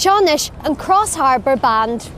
Seanish and Cross Harbour Band.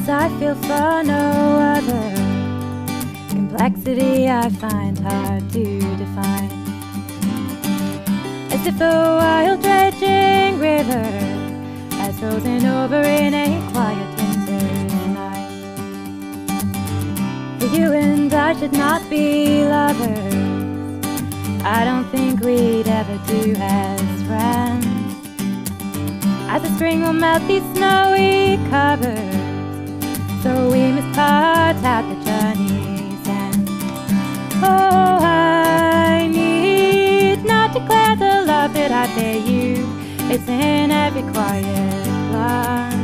I feel for no other. Complexity I find hard to define. As if a wild raging river has frozen over in a quiet winter's night. For you and I should not be lovers. I don't think we'd ever do as friends. As the spring will melt these snowy covers, so we must part at the journey's end. Oh, I need not declare the love that I bear you. It's in every quiet glance.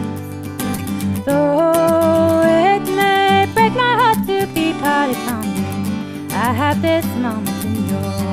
Though it may break my heart to be parted from you, I have this moment in your arms.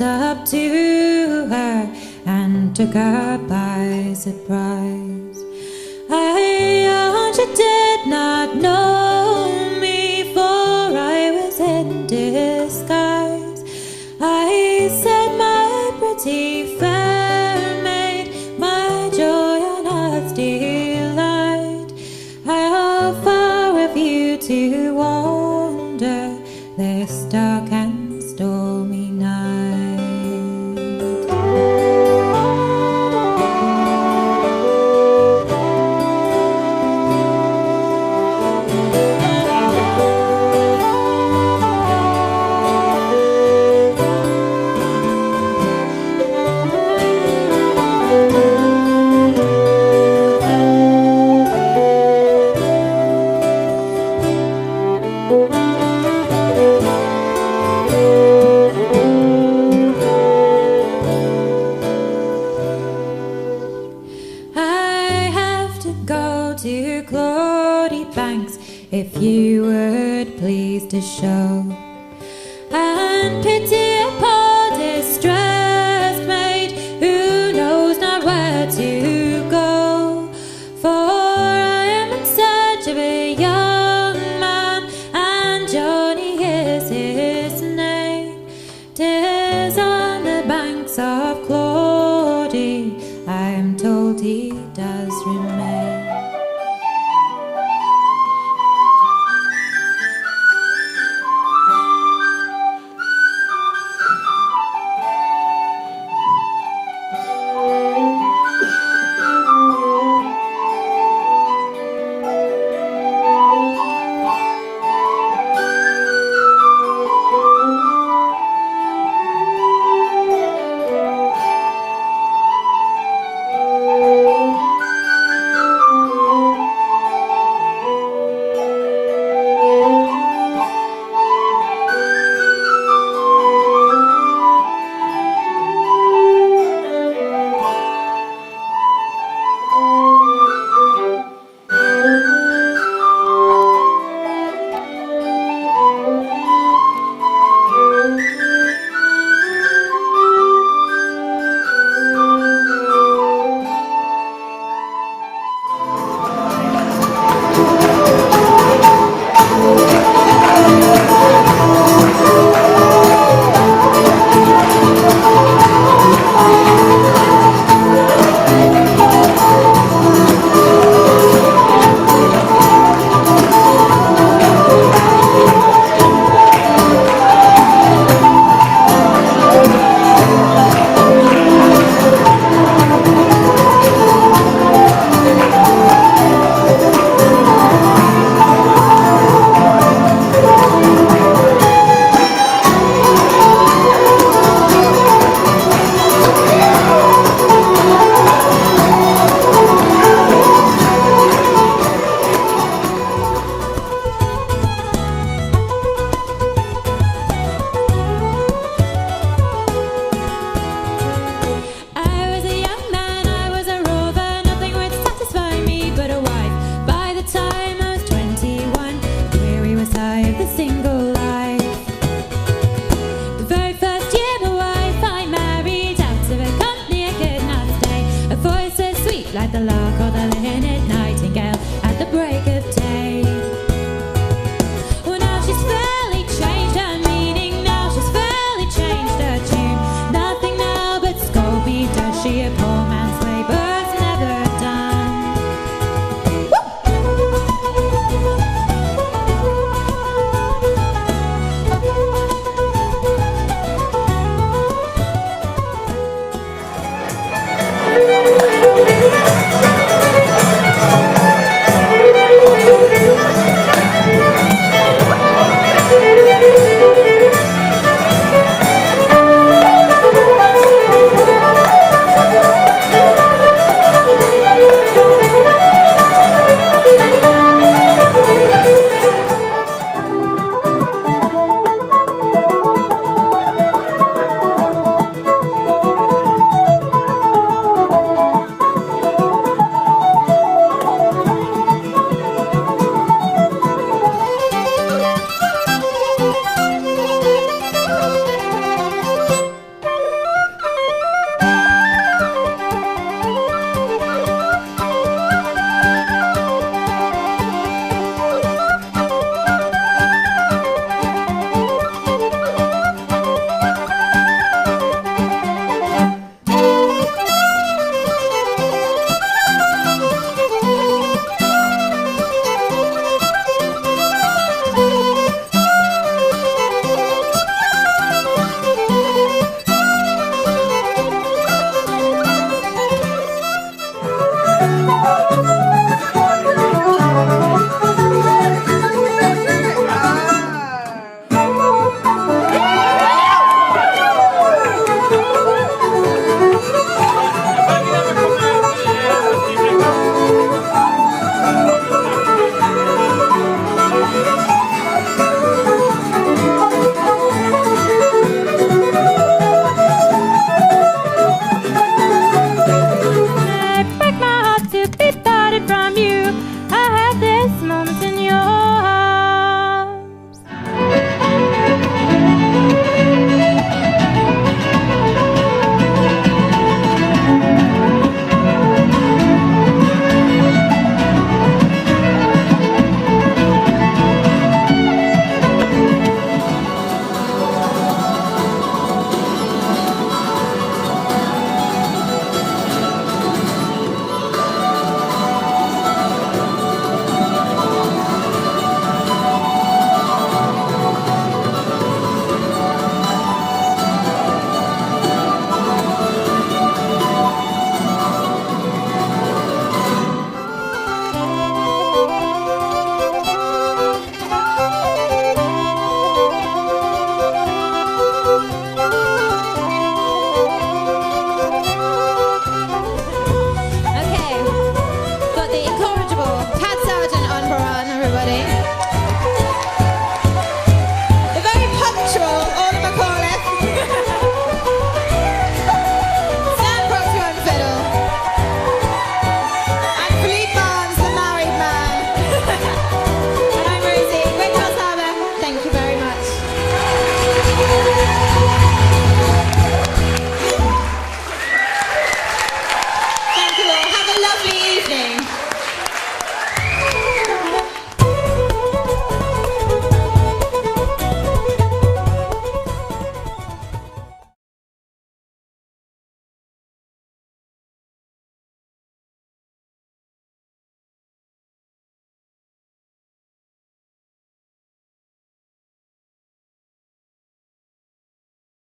Up to her and took her by surprise. She did not know me, for I was in disguise. I said, my pretty fair maid, my joy and heart's delight, how far have you to wander this dark and stormy night? To Claudie Banks, if you would please to show and pity a poor distress. she